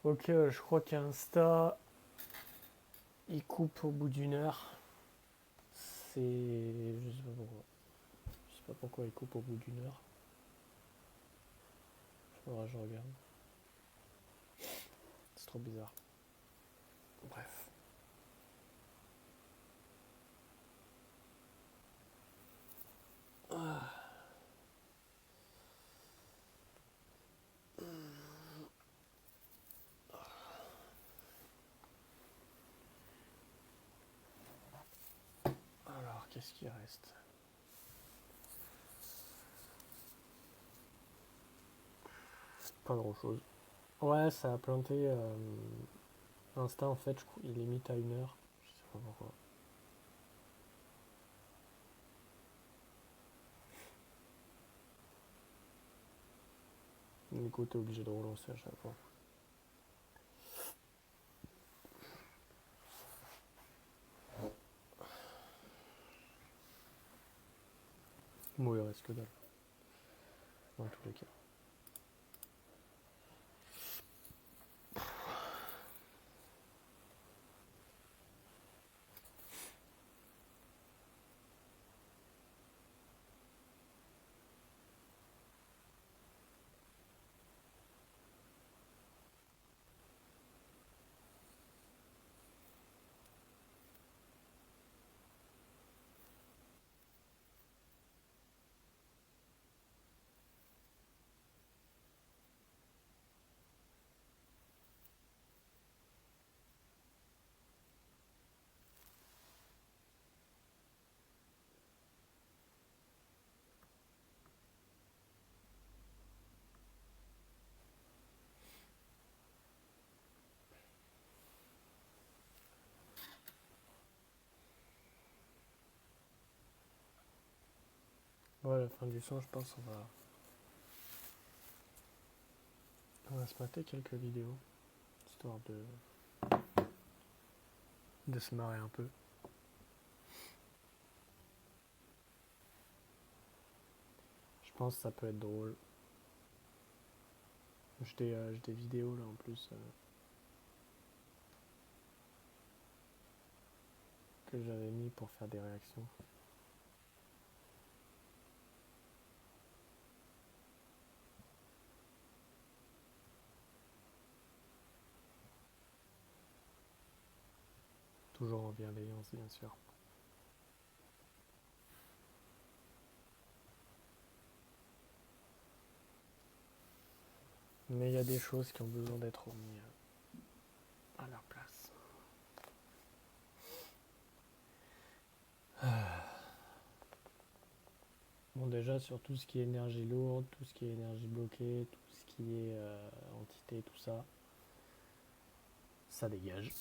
Ok, je crois qu'Insta, il coupe au bout d'une heure. C'est. Je sais pas pourquoi. Je sais pas pourquoi il coupe au bout d'une heure. Faudra que je regarde. C'est trop bizarre. Bref. Alors, qu'est-ce qui reste? Pas grand chose. Ouais, ça a planté. Insta, en fait, il limite à une heure. Je sais pas pourquoi. Du coup, t'es obligé de relancer à chaque fois. Bon, il reste que dalle. Dans tous les cas. Ouais, à la fin du son, je pense on va se mater quelques vidéos, histoire de se marrer un peu. Je pense que ça peut être drôle. J'ai des vidéos là en plus que j'avais mis pour faire des réactions. Toujours en bienveillance, bien sûr. Mais il y a des choses qui ont besoin d'être remis à leur place. Bon, déjà, sur tout ce qui est énergie lourde, tout ce qui est énergie bloquée, tout ce qui est entité, tout ça, ça dégage.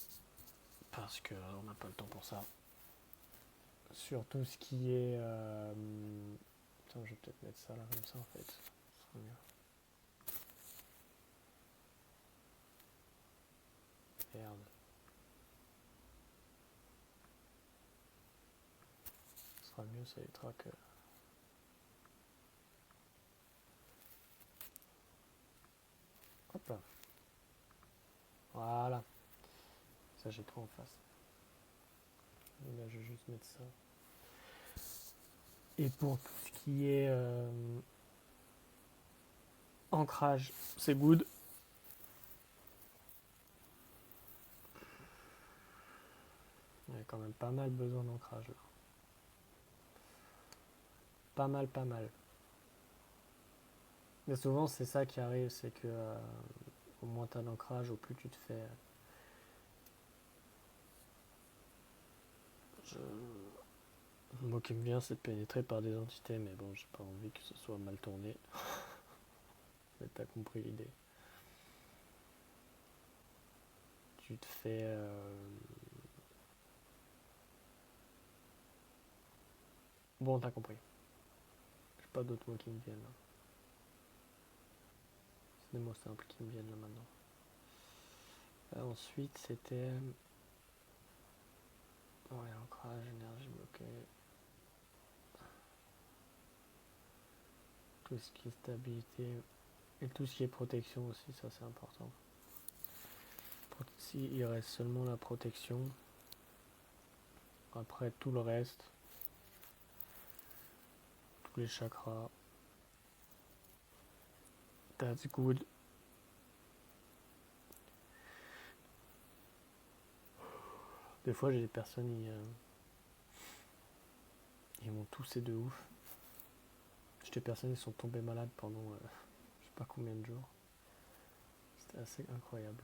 Parce qu'on n'a pas le temps pour ça. Sur tout ce qui est... Putain, je vais peut-être mettre ça là, comme ça, en fait. Ce sera mieux. Merde. Ce sera mieux, ça évitera que... Hop là. Voilà. Ça, j'ai trop en face. Et là, je vais juste mettre ça. Et pour tout ce qui est ancrage, c'est good. Il y a quand même pas mal besoin d'ancrage là. Pas mal, pas mal. Mais souvent, c'est ça qui arrive, c'est que au moins t'as d'ancrage, au plus tu te fais... Le mot qui me vient, c'est de pénétrer par des entités, mais bon, j'ai pas envie que ce soit mal tourné. Mais t'as compris l'idée. Tu te fais... Bon, t'as compris. J'ai pas d'autres mots qui me viennent là. C'est des mots simples qui me viennent là maintenant. Ensuite, c'était... Ouais, ancrage, énergie bloquée. Tout ce qui est stabilité. Et tout ce qui est protection aussi, ça c'est important. Si, il reste seulement la protection. Après tout le reste, tous les chakras, that's good. Des fois j'ai des personnes, ils m'ont toussé de ouf. J'ai des personnes qui sont tombées malades pendant je sais pas combien de jours. C'était assez incroyable.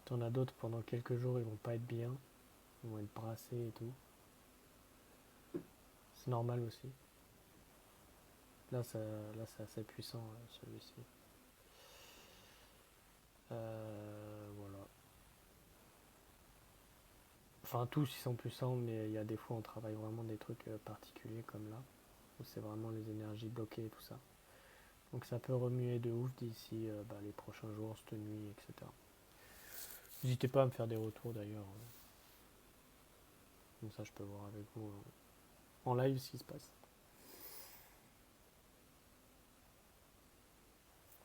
T'en as d'autres pendant quelques jours, ils vont pas être bien, ils vont être brassés et tout. C'est normal aussi. Là, c'est assez puissant celui-ci. Voilà. Enfin, tous ils sont puissants, mais il y a des fois on travaille vraiment des trucs particuliers comme là, où c'est vraiment les énergies bloquées et tout ça. Donc ça peut remuer de ouf d'ici les prochains jours, cette nuit, etc. N'hésitez pas à me faire des retours d'ailleurs. Comme ça je peux voir avec vous en live ce qui se passe.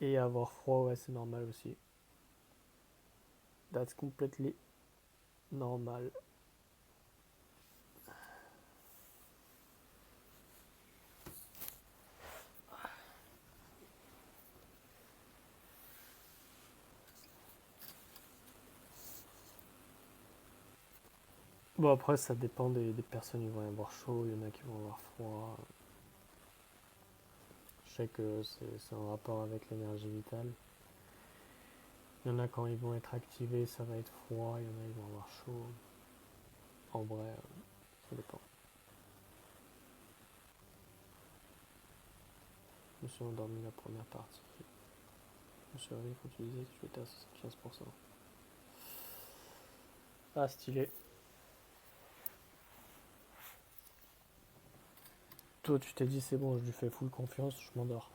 Et avoir froid, ouais, c'est normal aussi. That's completely normal. Bon, après, ça dépend des personnes. Ils vont avoir chaud, il y en a qui vont avoir froid. Je sais que c'est en rapport avec l'énergie vitale. Il y en a quand ils vont être activés, ça va être froid. Il y en a, ils vont avoir chaud. En vrai, ça dépend. Je me suis endormi la première partie. Je me suis réveillé quand tu disais que tu étais à 75%. Ah, stylé. Toi, tu t'es dit, c'est bon, je lui fais full confiance, je m'endors.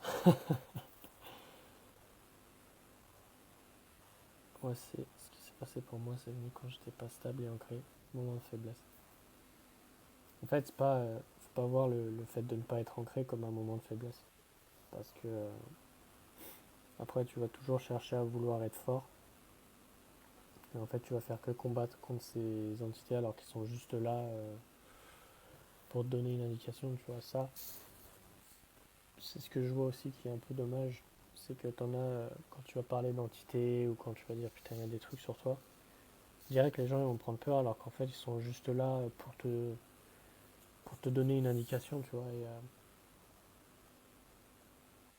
Ouais, c'est ce qui s'est passé pour moi, c'est venu quand j'étais pas stable et ancré. Moment de faiblesse. En fait, faut pas voir le fait de ne pas être ancré comme un moment de faiblesse. Parce que après, tu vas toujours chercher à vouloir être fort. Et en fait, tu vas faire que combattre contre ces entités alors qu'ils sont juste là pour te donner une indication, tu vois. Ça, c'est ce que je vois aussi qui est un peu dommage. C'est que t'en as, quand tu vas parler d'entité ou quand tu vas dire putain, il y a des trucs sur toi, je dirais que les gens ils vont prendre peur alors qu'en fait, ils sont juste là pour te donner une indication, tu vois.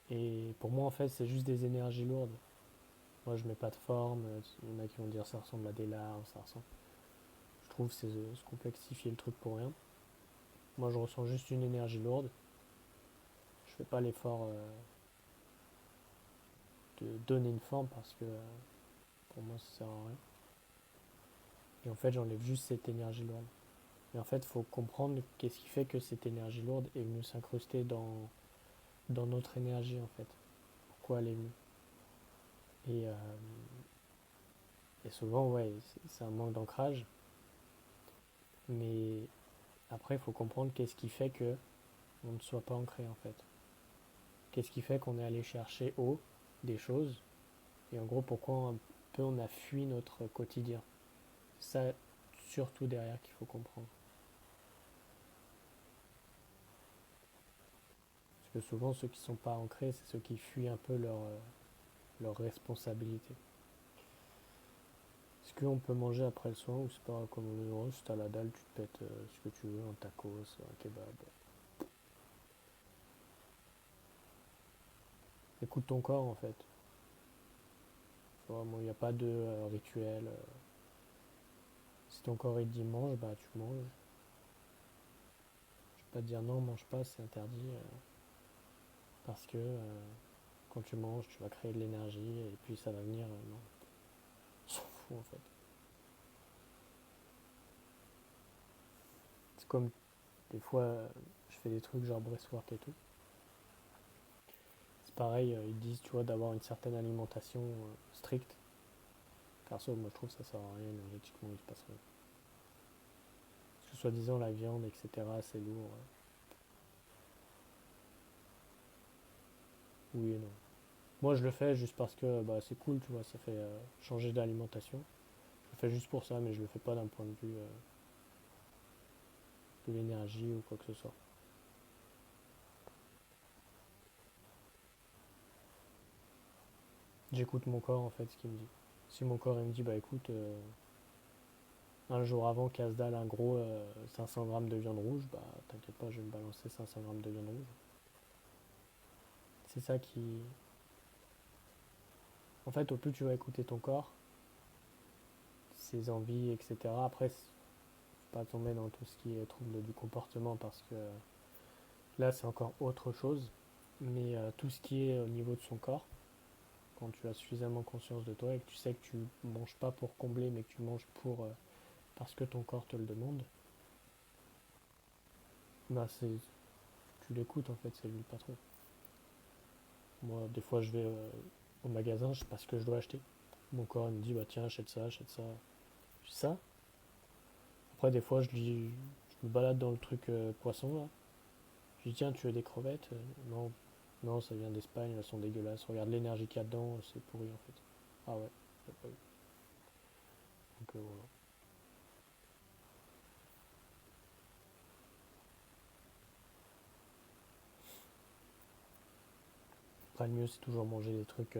Et pour moi, en fait, c'est juste des énergies lourdes. Moi, je mets pas de forme. Il y en a qui vont dire ça ressemble à des larves, ça ressemble. Je trouve que c'est se complexifier le truc pour rien. Moi, je ressens juste une énergie lourde. Je fais pas l'effort de donner une forme parce que pour moi, ça sert à rien. Et en fait, j'enlève juste cette énergie lourde. Et en fait, il faut comprendre qu'est-ce qui fait que cette énergie lourde est venue s'incruster dans notre énergie, en fait. Pourquoi elle est venue. Et, euh, et souvent, ouais, c'est un manque d'ancrage. Mais après, il faut comprendre qu'est-ce qui fait que on ne soit pas ancré, en fait. Qu'est-ce qui fait qu'on est allé chercher haut des choses. Et en gros, pourquoi un peu on a fui notre quotidien. C'est ça, surtout derrière, qu'il faut comprendre. Parce que souvent, ceux qui ne sont pas ancrés, c'est ceux qui fuient un peu leur responsabilité. Est-ce qu'on peut manger après le soin ou c'est pas recommandé? Non, si t'as la dalle, tu te pètes ce que tu veux, un tacos, un kebab. Écoute ton corps en fait. Il n'y a pas de rituel. Si ton corps il te dit mange, bah tu manges. Je vais pas te dire non, mange pas, c'est interdit. Parce que quand tu manges, tu vas créer de l'énergie et puis ça va venir. Non, on s'en fout en fait. C'est comme des fois, je fais des trucs genre breathwork et tout. C'est pareil, ils disent, tu vois, d'avoir une certaine alimentation stricte. Perso, moi je trouve que ça sert à rien, énergétiquement il se passe rien. Parce que soi-disant la viande, etc., c'est lourd. Oui et non. Moi, je le fais juste parce que bah, c'est cool, tu vois, ça fait changer d'alimentation. Je le fais juste pour ça, mais je le fais pas d'un point de vue de l'énergie ou quoi que ce soit. J'écoute mon corps, en fait, ce qu'il me dit. Si mon corps, il me dit, bah écoute, un jour avant, casse dalle, un gros 500 grammes de viande rouge, bah t'inquiète pas, je vais me balancer 500 grammes de viande rouge. C'est ça qui. En fait, au plus tu vas écouter ton corps, ses envies, etc. Après, pas tomber dans tout ce qui est trouble du comportement parce que là, c'est encore autre chose. Mais tout ce qui est au niveau de son corps, quand tu as suffisamment conscience de toi et que tu sais que tu manges pas pour combler, mais que tu manges pour parce que ton corps te le demande, bah c'est tu l'écoutes en fait, c'est lui le patron. Moi, des fois, je vais au magasin, je sais pas ce que je dois acheter. Mon corps il me dit bah tiens, achète ça, achète ça. Je dis ça. Après, des fois, je me balade dans le truc poisson là. Je dis tiens, tu veux des crevettes? Non, non, ça vient d'Espagne, elles sont dégueulasses. Regarde l'énergie qu'il y a dedans, c'est pourri en fait. Ah ouais, j'ai pas eu. Donc voilà. Après, le mieux, c'est toujours manger des trucs.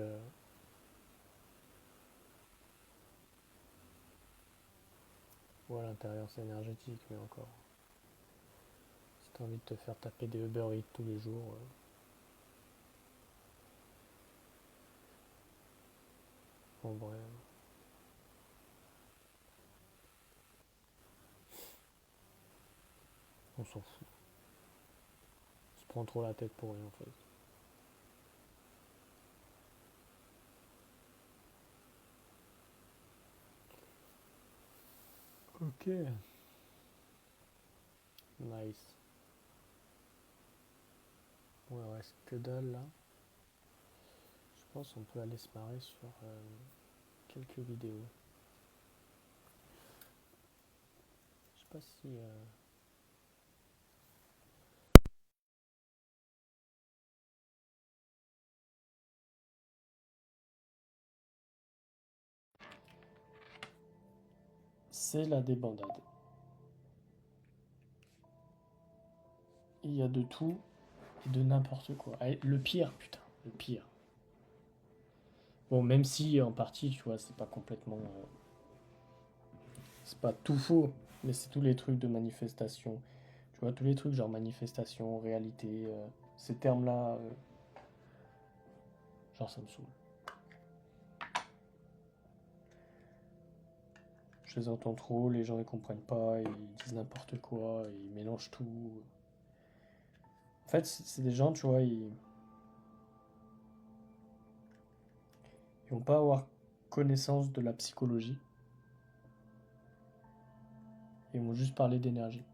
Ouais, à l'intérieur, c'est énergétique, mais encore. Si t'as envie de te faire taper des Uber Eats tous les jours, en vrai, on s'en fout. On se prend trop la tête pour rien en fait. Ok. Nice. Bon, il reste que dalle là. Je pense qu'on peut aller se marrer sur quelques vidéos. Je sais pas si. C'est la débandade. Il y a de tout et de n'importe quoi. Ah, le pire, putain, le pire. Bon, même si en partie, tu vois, c'est pas complètement. C'est pas tout faux, mais c'est tous les trucs de manifestation. Tu vois, tous les trucs genre manifestation, réalité, ces termes-là, genre ça me saoule. Je les entends trop, les gens ils comprennent pas, ils disent n'importe quoi, ils mélangent tout. En fait, c'est des gens, tu vois, ils vont pas avoir connaissance de la psychologie, ils vont juste parler d'énergie.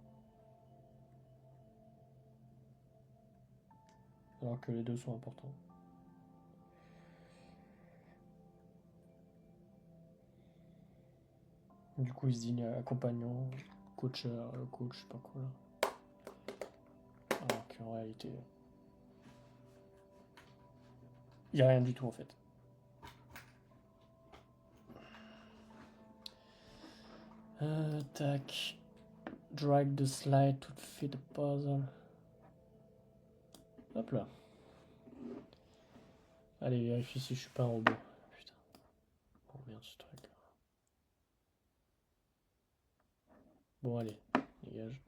Alors que les deux sont importants. Du coup, ils se disent accompagnant, coacheur, coach, je sais pas quoi là. Alors qu'en réalité, il y a rien du tout en fait. Tac. Drag the slide to fit the puzzle. Hop là. Allez, vérifie si je suis pas un robot. Putain. Oh merde ce truc. Bon, allez, dégage.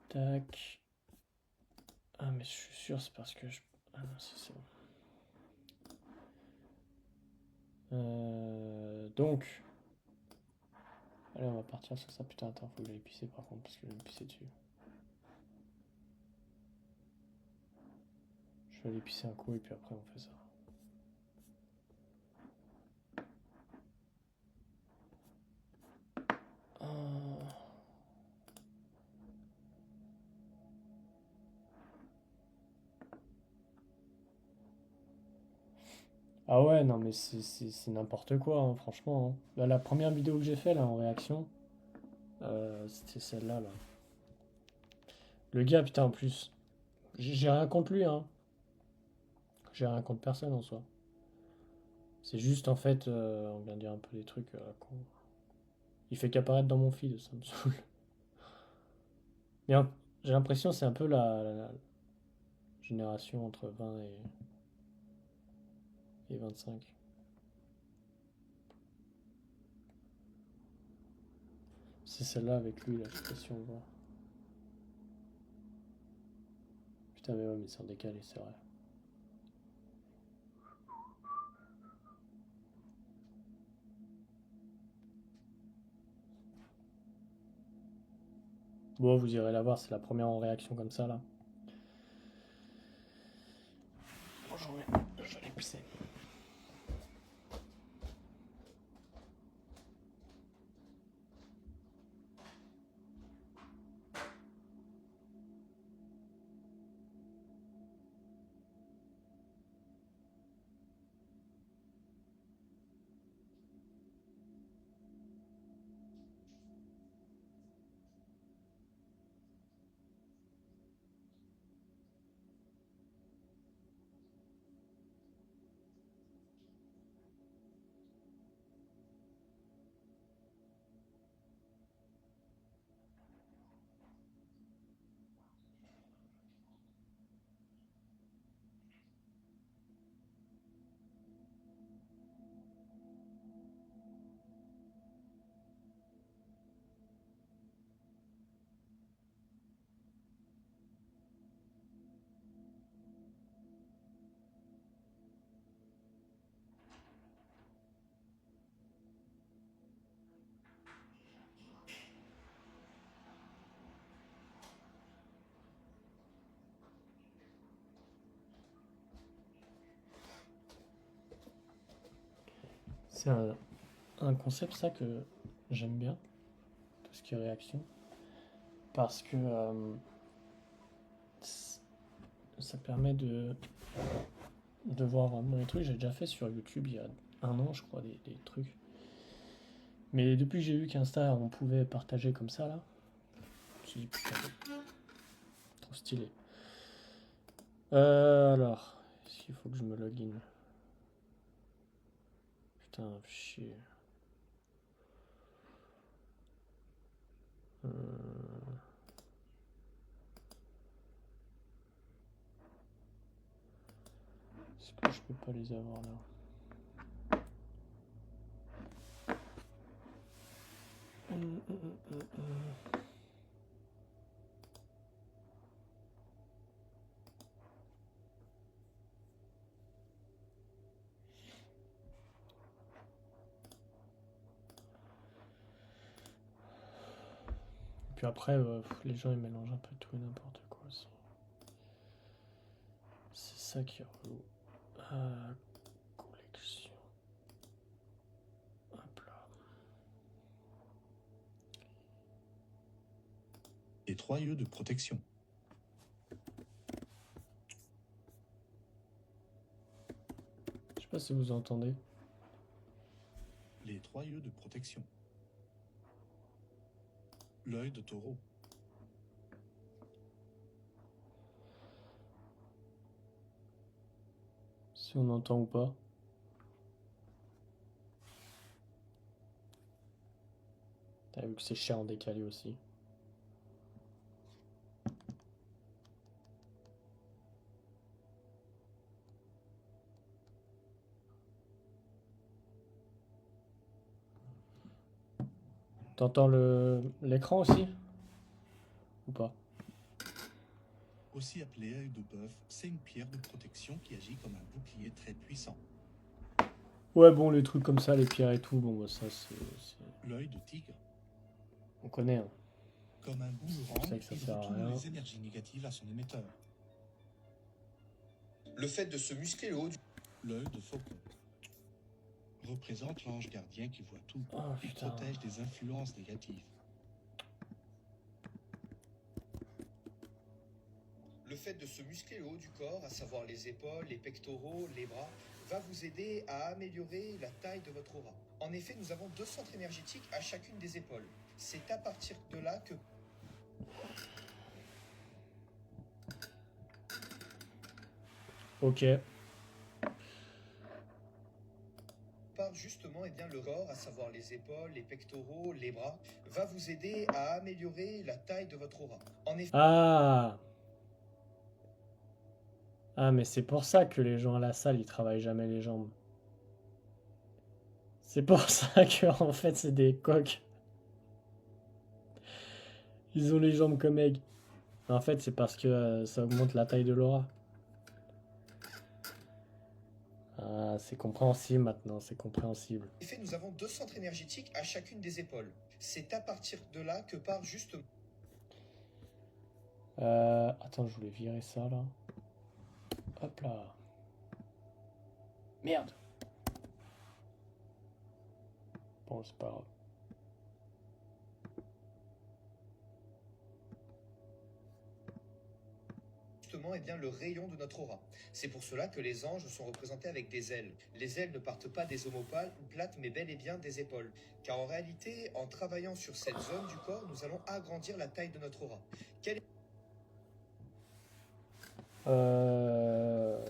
Tac. Ah, mais je suis sûr, c'est parce que je. Ah non, c'est bon. Donc. Allez, on va partir sur ça. Putain, attends, faut que j'aille pisser par contre, parce que je vais me pisser dessus. Je vais aller pisser un coup et puis après on fait ça. Ah. Ah ouais, non, mais c'est n'importe quoi, hein, franchement, hein. Là, la première vidéo que j'ai fait là en réaction, c'était celle-là, là. Le gars, putain, en plus, j'ai rien contre lui, hein. J'ai rien contre personne en soi. C'est juste en fait, on vient de dire un peu des trucs il fait qu'apparaître dans mon feed, ça me saoule. Mais j'ai l'impression que c'est un peu la génération entre 20 et 25. C'est celle-là avec lui, là, je sais pas si on voit. Putain, mais ouais, mais c'est en décalé, c'est vrai. Bon, vous irez la voir, c'est la première en réaction comme ça, là. Bon, je vais aller pisser. C'est un concept, ça, que j'aime bien, tout ce qui est réaction. Parce que ça permet de voir vraiment les trucs. J'ai déjà fait sur YouTube il y a un an, je crois, des trucs. Mais depuis que j'ai vu qu'Insta, on pouvait partager comme ça, là, je me suis dit, putain, trop stylé. Alors, est-ce qu'il faut que je me login? Putain, chier. Euh, Est-ce que je peux pas les avoir là? Puis après, les gens ils mélangent un peu tout et n'importe quoi aussi. C'est ça qui est relou. Collection. Hop là. Les 3 yeux de protection. Je sais pas si vous entendez. Les 3 yeux de protection. L'œil de taureau. Si on entend ou pas. T'as vu que c'est cher en décalé aussi. T'entends l'écran aussi? Ou pas? Aussi appelé œil de bœuf, c'est une pierre de protection qui agit comme un bouclier très puissant. Ouais, bon, les trucs comme ça, les pierres et tout, bon, bah, ça, L'œil de tigre. on connaît, hein. Comme un boomerang, Je sais que ça il sert à retourne rien. les énergies négatives à son émetteur. Le fait de se muscler le haut du... L'œil de faucon représente l'ange gardien qui voit tout. Oh, Il putain. protège des influences négatives. Le fait de se muscler le haut du corps, à savoir les épaules, les pectoraux, les bras, va vous aider à améliorer la taille de votre aura. En effet, nous avons 2 centres énergétiques à chacune des épaules. C'est à partir de là que... Ok. Justement, eh bien, le corps, à savoir les épaules, les pectoraux, les bras, va vous aider à améliorer la taille de votre aura. En effet, Ah! Ah, mais c'est pour ça que les gens à la salle, ils travaillent jamais les jambes. C'est pour ça que, en fait, c'est des coqs. Ils ont les jambes comme Egg. En fait, c'est parce que ça augmente la taille de l'aura. Ah, c'est compréhensible maintenant, c'est compréhensible. nous avons deux centres énergétiques à chacune des épaules. C'est à partir de là que part justement. Attends, je voulais virer ça là. Hop là. Merde. Bon, c'est pas grave. Justement, eh bien, le rayon de notre aura. C'est pour cela que les anges sont représentés avec des ailes. Les ailes ne partent pas des omoplates, mais bel et bien des épaules. Car en réalité, en travaillant sur cette zone du corps, nous allons agrandir la taille de notre aura. Quelle est Non.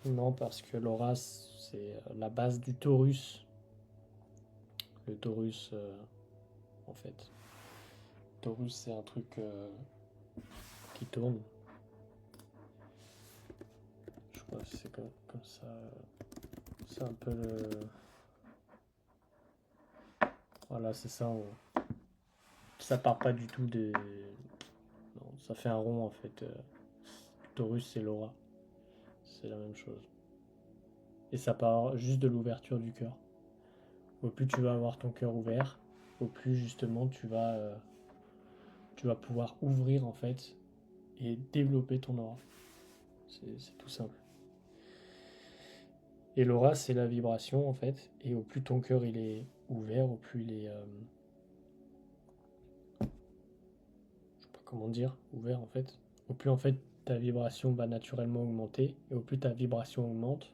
Non, parce que l'aura, c'est la base du torus. Le torus, en fait. Le torus, c'est un truc qui tourne. Je crois que c'est comme ça. C'est un peu le... Voilà, c'est ça. Ça part pas du tout des... Non, ça fait un rond, en fait. Le torus, c'est l'aura. C'est la même chose. Et ça part juste de l'ouverture du cœur. Au plus tu vas avoir ton cœur ouvert, au plus justement tu vas pouvoir ouvrir en fait et développer ton aura. C'est tout simple. Et l'aura, c'est la vibration en fait. Et au plus ton cœur il est ouvert, au plus il est, je sais pas comment dire, ouvert en fait. Au plus en fait ta vibration va naturellement augmenter. Et au plus ta vibration augmente,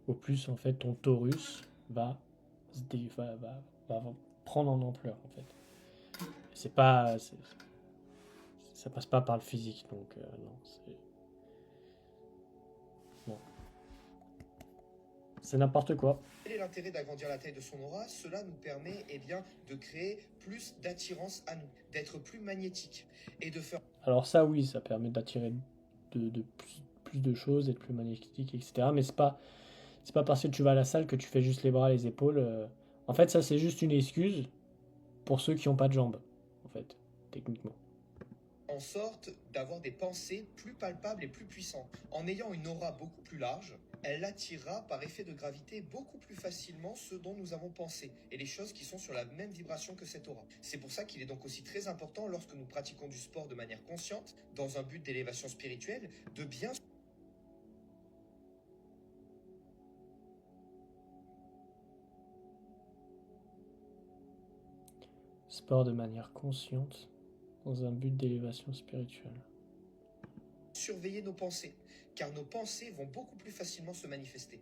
au plus en fait ton torus va va prendre en ampleur en fait. C'est pas, ça passe pas par le physique, donc non, non, c'est n'importe quoi. Quel est l'intérêt d'agrandir la taille de son aura? Cela nous permet eh bien, de créer plus d'attirance à nous, d'être plus magnétique et de faire... Alors ça, oui, ça permet d'attirer de plus de choses, d'être plus magnétique, etc. Mais c'est pas parce que tu vas à la salle que tu fais juste les bras, les épaules. En fait, ça c'est juste une excuse pour ceux qui n'ont pas de jambes, en fait, techniquement. en sorte d'avoir des pensées plus palpables et plus puissantes. En ayant une aura beaucoup plus large, elle attirera par effet de gravité beaucoup plus facilement ce dont nous avons pensé et les choses qui sont sur la même vibration que cette aura. C'est pour ça qu'il est donc aussi très important lorsque nous pratiquons du sport de manière consciente, dans un but d'élévation spirituelle, de bien... Sport de manière consciente, dans un but d'élévation spirituelle. surveiller nos pensées, car nos pensées vont beaucoup plus facilement se manifester.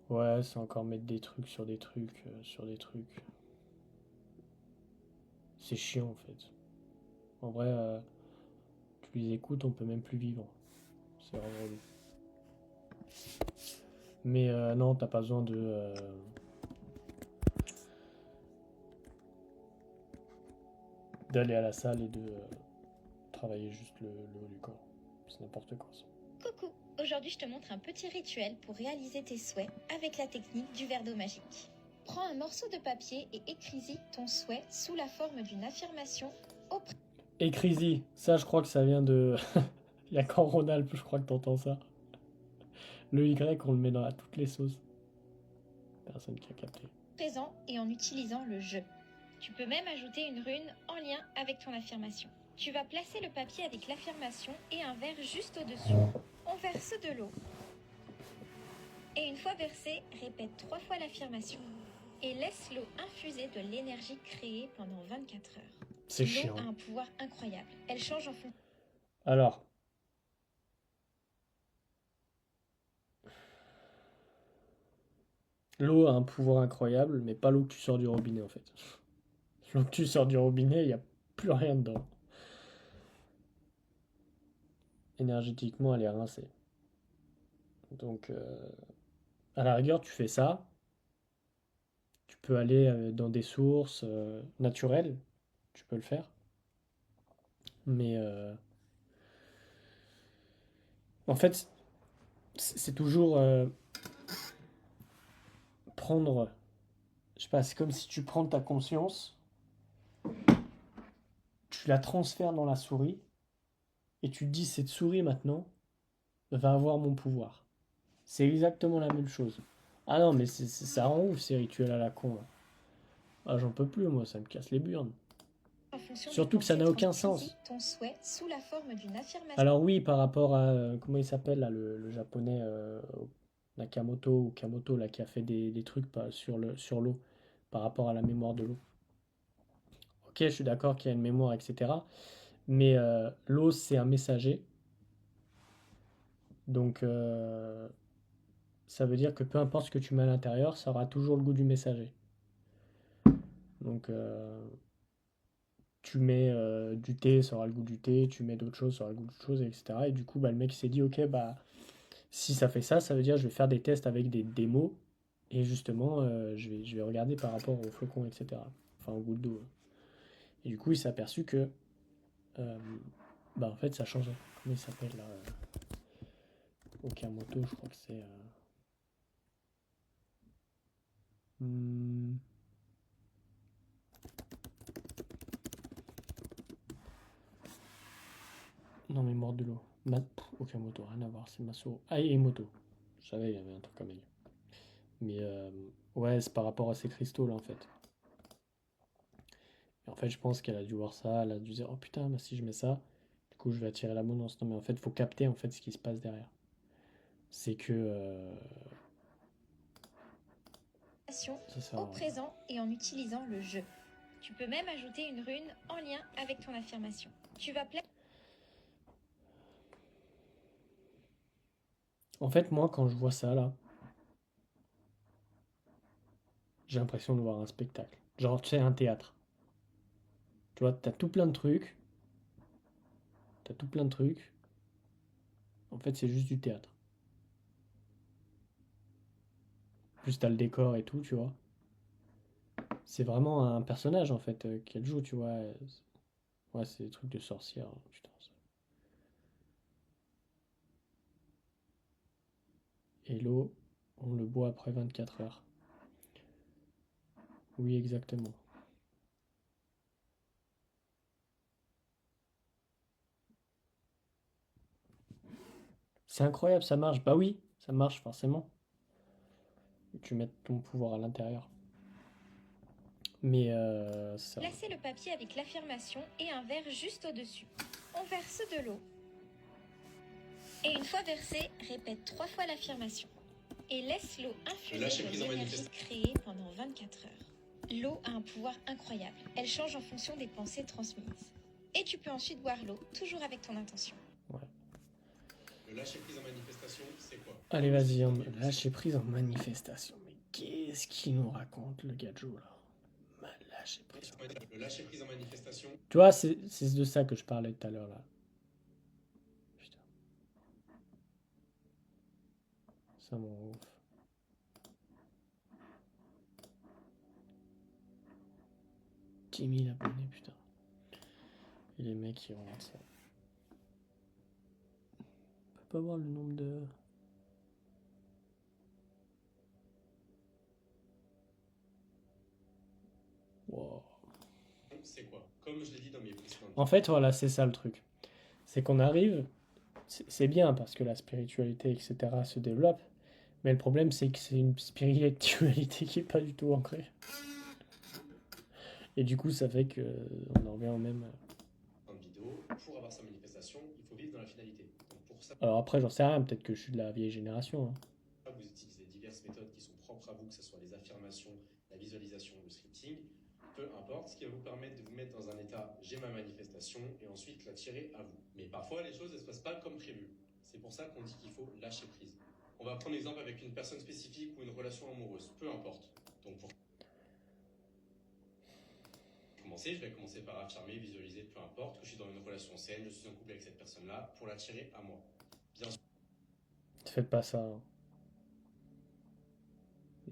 Ouais, c'est encore mettre des trucs sur des trucs, sur des trucs. C'est chiant en fait. En vrai, tu les écoutes, on peut même plus vivre. C'est vraiment relou. Mais non, t'as pas besoin d'aller à la salle et de travailler juste le haut du corps. C'est n'importe quoi ça. Coucou, aujourd'hui je te montre un petit rituel pour réaliser tes souhaits avec la technique du verre d'eau magique. Prends un morceau de papier et écris-y ton souhait sous la forme d'une affirmation au Écris-y, ça je crois que ça vient de... Il y a qu'en Rhône-Alpes, je crois que t'entends ça. Le Y, on le met dans toutes les sauces. Personne qui a capté. présent et en utilisant le je. Tu peux même ajouter une rune en lien avec ton affirmation. Tu vas placer le papier avec l'affirmation et un verre juste au-dessus. On verse de l'eau. Et une fois versé, répète 3 fois l'affirmation. Et laisse l'eau infuser de l'énergie créée pendant 24 heures. C'est chiant. L'eau a un pouvoir incroyable. Elle change en fonction. Alors. L'eau a un pouvoir incroyable, mais pas l'eau que tu sors du robinet en fait. L'eau que tu sors du robinet, il n'y a plus rien dedans. Énergétiquement, elle est rincée. Donc, à la rigueur, tu fais ça. Tu peux aller dans des sources naturelles. Tu peux le faire. Mais en fait, c'est toujours prendre. Je sais pas, c'est comme si tu prends ta conscience, tu la transfères dans la souris, et tu te dis, cette souris maintenant va avoir mon pouvoir. C'est exactement la même chose. Ah non, mais ça rend ouf ces rituels à la con, là. Ah, j'en peux plus, moi, ça me casse les burnes. En fonction des Surtout que ça pensées n'a aucun transcrites, sens. ton souhait sous la forme d'une affirmation. Alors oui, par rapport à, comment il s'appelle, là, le japonais Nakamoto ou Kamoto, là, qui a fait des trucs sur l'eau, par rapport à la mémoire de l'eau. Ok, je suis d'accord qu'il y a une mémoire, etc. Mais l'eau, c'est un messager. Donc, ça veut dire que peu importe ce que tu mets à l'intérieur, ça aura toujours le goût du messager. Donc, tu mets du thé, ça aura le goût du thé, tu mets d'autres choses, ça aura le goût d'autres choses, etc. Et du coup, bah, le mec s'est dit, ok, bah, si ça fait ça, ça veut dire que je vais faire des tests avec des mots. Et justement, je vais regarder par rapport au flocon, etc. Enfin, au goutte d'eau. Et du coup, il s'est aperçu que, euh, bah, en fait, ça changeait. Comment il s'appelle là Okamoto, je crois que c'est. Hmm, non, mais mort de l'eau. Okamoto, rien à voir, c'est Masuro. Ah, et Emoto. Je savais, il y avait un truc comme elle. Mais ouais, c'est par rapport à ces cristaux là en fait. Et en fait, je pense qu'elle a dû voir ça, elle a dû dire oh putain, bah, si je mets ça, du coup je vais attirer l'abondance. Non, mais en fait, faut capter en fait ce qui se passe derrière. C'est que ça sert Au à rien. présent et en utilisant le je. Tu peux même ajouter une rune en lien avec ton affirmation. Tu vas En fait, moi, quand je vois ça là, j'ai l'impression de voir un spectacle. Genre, tu sais, un théâtre. Tu vois, t'as tout plein de trucs. T'as tout plein de trucs. En fait, c'est juste du théâtre. Plus t'as le décor et tout, tu vois. C'est vraiment un personnage en fait qu'elle joue, tu vois. Ouais, c'est des trucs de sorcière, hein, putain. Et l'eau, on le boit après 24 heures. Oui, exactement. C'est incroyable, ça marche. Bah oui, ça marche forcément. Tu mets ton pouvoir à l'intérieur. Mais ça. placer le papier avec l'affirmation et un verre juste au-dessus. On verse de l'eau. Et une fois versé, répète 3 fois l'affirmation. Et laisse l'eau infuser de l'énergie créée pendant 24 heures. L'eau a un pouvoir incroyable. Elle change en fonction des pensées transmises. Et tu peux ensuite boire l'eau, toujours avec ton intention. Ouais. Le lâcher prise en manifestation, c'est quoi? Allez, vas-y, lâcher prise en manifestation. Mais qu'est-ce qu'il nous raconte, le gadjo, là? Lâcher prise. Le lâcher prise en manifestation. Tu vois, c'est de ça que je parlais tout à l'heure, là. Putain. Ça m'en ouf. Dix 000 abonnés, putain. Et les mecs qui regardent ça. On peut pas voir le nombre de. Wow. C'est quoi? Comme je l'ai dit dans mes précédentes. En fait, voilà, c'est ça le truc. C'est qu'on arrive, c'est bien parce que la spiritualité, etc., se développe. Mais le problème, c'est que c'est une spiritualité qui est pas du tout ancrée. Et du coup, ça fait que on en revient au même. Vidéo, pour avoir sa manifestation, il faut vivre dans la finalité. Donc pour ça, Alors après, j'en sais rien, peut-être que je suis de la vieille génération, hein. vous utilisez diverses méthodes qui sont propres à vous, que ce soit les affirmations, la visualisation, le scripting, peu importe, ce qui va vous permettre de vous mettre dans un état j'ai ma manifestation et ensuite l'attirer à vous. Mais parfois, les choses ne se passent pas comme prévu. C'est pour ça qu'on dit qu'il faut lâcher prise. On va prendre l'exemple avec une personne spécifique ou une relation amoureuse, peu importe. Donc pour commencer, je vais commencer par affirmer, visualiser, peu importe, que je suis dans une relation saine, je suis en couple avec cette personne-là, pour l'attirer à moi. Bien sûr. Faites pas ça, hein.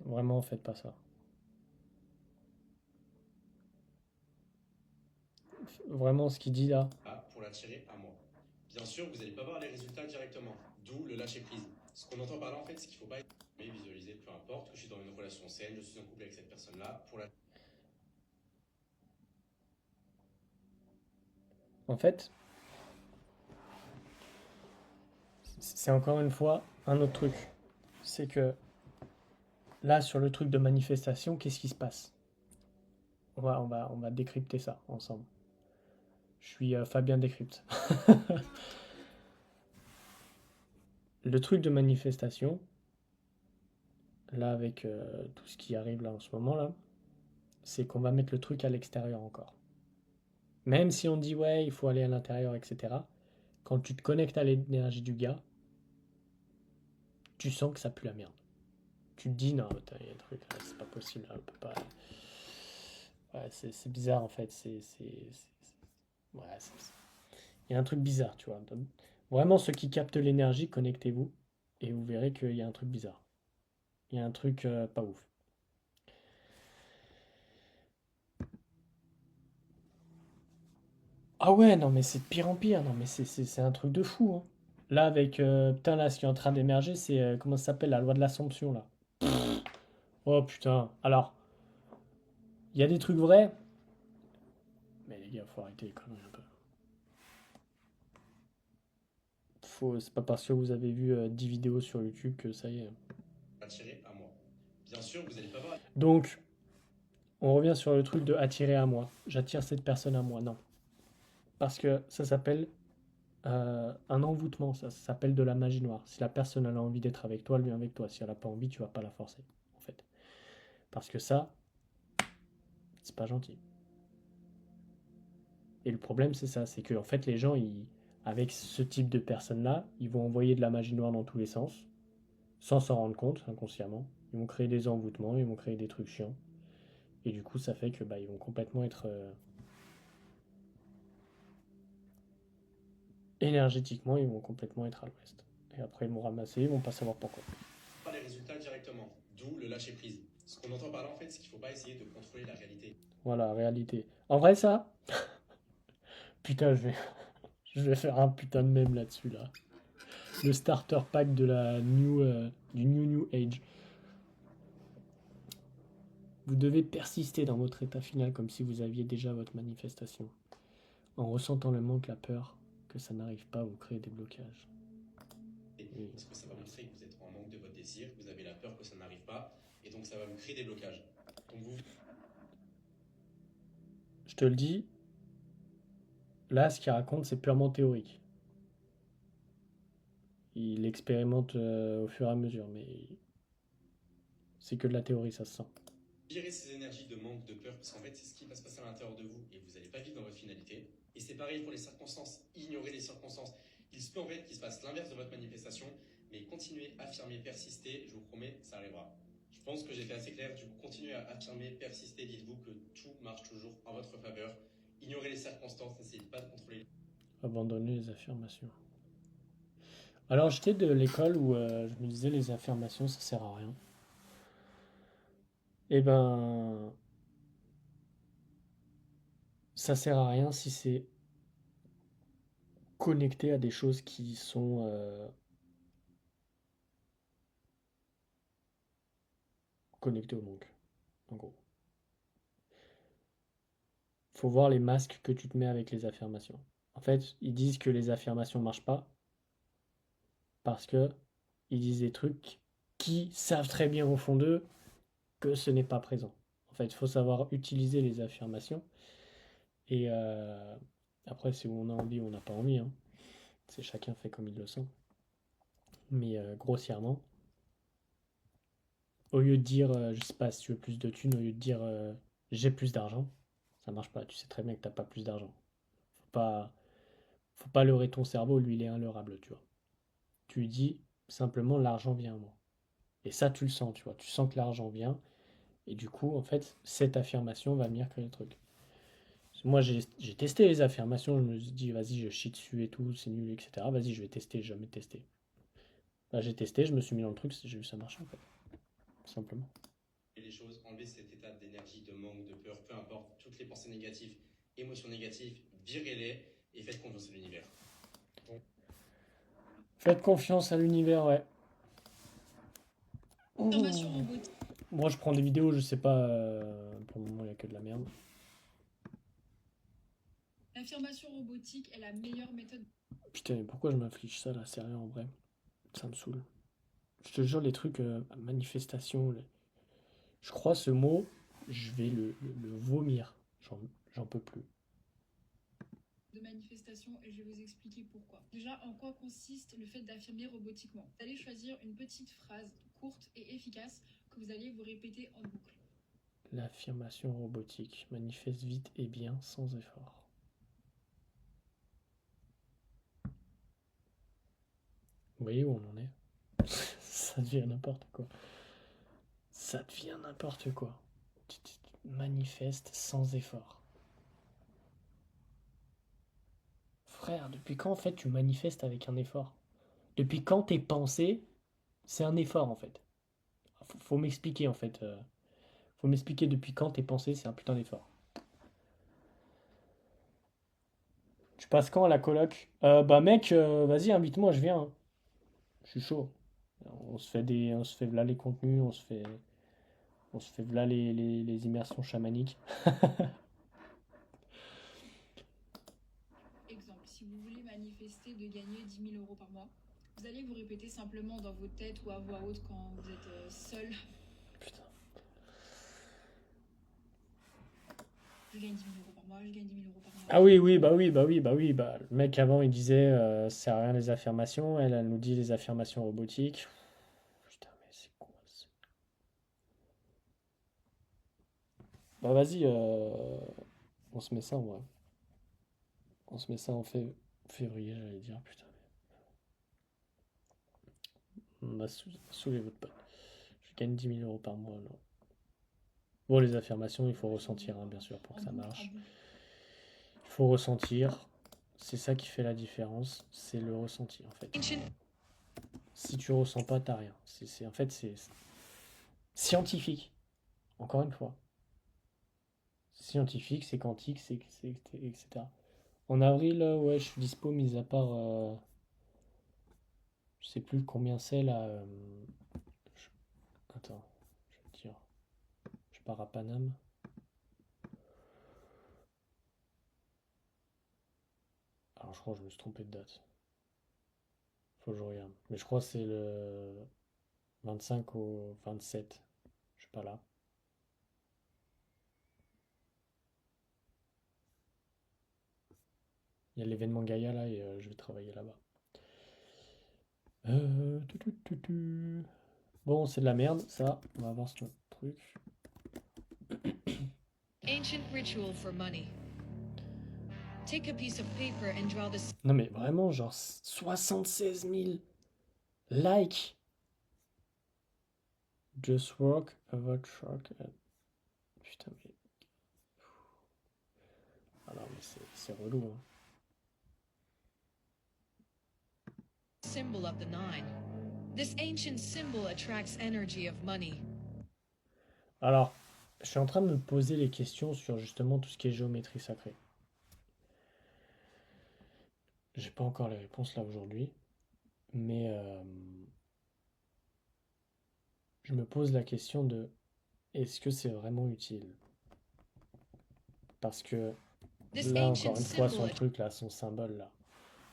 Vraiment, faites pas ça. Vraiment, ce qu'il dit là. Pour l'attirer à moi. Bien sûr, vous n'allez pas voir les résultats directement, d'où le lâcher prise. Ce qu'on entend par là, en fait, c'est qu'il ne faut pas visualiser, peu importe, que je suis dans une relation saine, je suis en couple avec cette personne-là, pour la... En fait, c'est encore une fois un autre truc. C'est que là, sur le truc de manifestation, qu'est-ce qui se passe? On va décrypter ça ensemble. Je suis Fabien Décrypte. Le truc de manifestation, là, avec tout ce qui arrive là en ce moment, là, c'est qu'on va mettre le truc à l'extérieur encore. Même si on dit, ouais, il faut aller à l'intérieur, etc. Quand tu te connectes à l'énergie du gars, tu sens que ça pue la merde. Tu te dis, non, il y a un truc là, c'est pas possible, là, on peut pas. Ouais, c'est bizarre en fait. Ouais, il y a un truc bizarre, tu vois. Donc, vraiment, ceux qui captent l'énergie, connectez-vous et vous verrez qu'il y a un truc bizarre. Il y a un truc pas ouf. Ah ouais, non, mais c'est de pire en pire. Non, mais c'est un truc de fou, hein. Là, avec. Putain, là, ce qui est en train d'émerger, c'est. Comment ça s'appelle? La loi de l'Assomption, là. Oh putain. Alors, il y a des trucs vrais. Mais les gars, faut arrêter les conneries un peu. C'est pas parce que vous avez vu 10 vidéos sur YouTube que ça y est. attirer à moi. Bien sûr, vous n'allez pas voir... Donc, on revient sur le truc de attirer à moi. J'attire cette personne à moi. Non. Parce que ça s'appelle un envoûtement. Ça s'appelle de la magie noire. Si la personne elle a envie d'être avec toi, elle vient avec toi. Si elle n'a pas envie, tu vas pas la forcer. En fait. Parce que ça, c'est pas gentil. Et le problème, c'est ça. C'est que en fait, les gens, avec ce type de personnes-là, ils vont envoyer de la magie noire dans tous les sens. Sans s'en rendre compte, inconsciemment. Ils vont créer des envoûtements. Ils vont créer des trucs chiants. Et du coup, ça fait que ils vont complètement être énergétiquement, ils vont complètement être à l'ouest. Et après, ils vont ramasser, ils vont pas savoir pourquoi. les résultats directement, d'où le lâcher prise. Ce qu'on entend par là, en fait, c'est qu'il ne faut pas essayer de contrôler la réalité. Voilà, réalité. En vrai, ça, putain, je vais faire un putain de mème là-dessus, là. Le starter pack de la du New Age. Vous devez persister dans votre état final comme si vous aviez déjà votre manifestation. En ressentant le manque, la peur que ça n'arrive pas, vous créez des blocages. Parce que ça va montrer que vous êtes en manque de votre désir, que vous avez la peur que ça n'arrive pas, et donc ça va vous créer des blocages. Donc vous... Je te le dis, là, ce qu'il raconte, c'est purement théorique. Il expérimente au fur et à mesure, mais c'est que de la théorie, ça se sent. Gérer ces énergies de manque, de peur, parce qu'en fait, c'est ce qui va se passer à l'intérieur de vous, et vous n'allez pas vivre dans votre finalité. Et c'est pareil pour les circonstances. Ignorer les circonstances. Il se peut en fait qu'il se passe l'inverse de votre manifestation, mais continuez, affirmez, persistez, je vous promets, ça arrivera. Je pense que j'ai fait assez clair, du coup, continuez à affirmer, persister, dites-vous que tout marche toujours en votre faveur. Ignorez les circonstances, n'essayez pas de contrôler. Abandonner les affirmations. Alors j'étais de l'école où je me disais les affirmations ça sert à rien. Eh ben ça sert à rien si c'est connecté à des choses qui sont connectées au manque, en gros. Faut voir les masques que tu te mets avec les affirmations. En fait, ils disent que les affirmations marchent pas parce que ils disent des trucs qui savent très bien au fond d'eux que ce n'est pas présent. En fait, il faut savoir utiliser les affirmations. Et après, si on a envie ou on n'a pas envie, hein. C'est chacun fait comme il le sent. Mais grossièrement, au lieu de dire, je sais pas, si tu veux plus de thunes, au lieu de dire j'ai plus d'argent, ça marche pas. Tu sais très bien que t'as pas plus d'argent. Faut pas, faut pas leurrer ton cerveau, lui il est inleurable, tu vois. Tu lui dis simplement l'argent vient à moi. Et ça, tu le sens, tu vois. Tu sens que l'argent vient. Et du coup, en fait, cette affirmation va venir créer le truc. Moi, j'ai testé les affirmations. Je me suis dit, vas-y, je chie dessus et tout, c'est nul, etc. Vas-y, je vais tester. J'ai jamais testé. Bah, j'ai testé, je me suis mis dans le truc, j'ai vu ça marcher en fait. Tout simplement. les choses, enlever cet état d'énergie, de manque, de peur, peu importe, toutes les pensées négatives, émotions négatives, virez-les et faites confiance à l'univers. Faites confiance à l'univers, ouais. Affirmation robotique. Moi, je prends des vidéos, je sais pas. Pour le moment, il n'y a que de la merde. L'affirmation robotique est la meilleure méthode. Putain, mais pourquoi je m'inflige ça là, sérieux en vrai? Ça me saoule. Je te jure, les trucs, manifestation, je crois ce mot, je vais le vomir. J'en peux plus. de manifestation et je vais vous expliquer pourquoi. Déjà, en quoi consiste le fait d'affirmer robotiquement? Vous allez choisir une petite phrase courte et efficace que vous allez vous répéter en boucle. L'affirmation robotique manifeste vite et bien sans effort. Vous voyez où on en est? Ça devient n'importe quoi. Ça devient n'importe quoi. Tu manifestes sans effort. Frère, depuis quand en fait tu manifestes avec un effort? Depuis quand tes pensées, c'est un effort en fait? Faut m'expliquer en fait. Faut m'expliquer depuis quand tes pensées, c'est un putain d'effort. Tu passes quand à la coloc? Bah mec, vas-y, invite-moi, je viens, hein. Je suis chaud. On se fait v'là les contenus, on se fait v'là les immersions chamaniques. Exemple, si vous voulez manifester de gagner 10 000 euros par mois, vous allez vous répéter simplement dans votre tête ou à voix haute quand vous êtes seul. Putain. Je gagne 10 000 euros par mois, je gagne 10 000 euros par mois. Ah oui, oui, bah oui, bah oui, bah oui. Bah, le mec avant il disait ça sert à rien les affirmations, elle nous dit les affirmations robotiques. Putain, mais c'est quoi ça? Bah vas-y, on se met ça en vrai. On se met ça en février, j'allais dire, putain. On m'a saoulé votre pote. Je gagne 10 000 euros par mois, non. Bon, les affirmations, il faut ressentir, hein, bien sûr, pour que ça marche. Il faut ressentir. C'est ça qui fait la différence. C'est le ressenti, en fait. Si tu ressens pas, t'as rien. En fait, c'est scientifique. Encore une fois. Scientifique, c'est quantique, etc. En avril, ouais, je suis dispo, mis à part. Je sais plus combien c'est là. Attends, je vais te dire. Je pars à Paname. Alors, je crois que je me suis trompé de date. Faut que je regarde. Mais je crois que c'est le 25 au 27. Je suis pas là. Il y a l'événement Gaïa là et je vais travailler là-bas. Bon, c'est de la merde, ça. On va voir ce truc. Ancient ritual for money. Take a piece of paper and draw the Non mais vraiment, genre 76 000 likes. Just work, avoid shock. Putain, mais. Ah non, mais c'est relou, hein. symbol of the nine. This ancient symbol attracts energy of money. Alors, je suis en train de me poser les questions sur justement tout ce qui est géométrie sacrée. J'ai pas encore les réponses là aujourd'hui, mais je me pose la question de est-ce que c'est vraiment utile? Parce que This là, ancient encore une fois, son symbol truc là, son symbole là.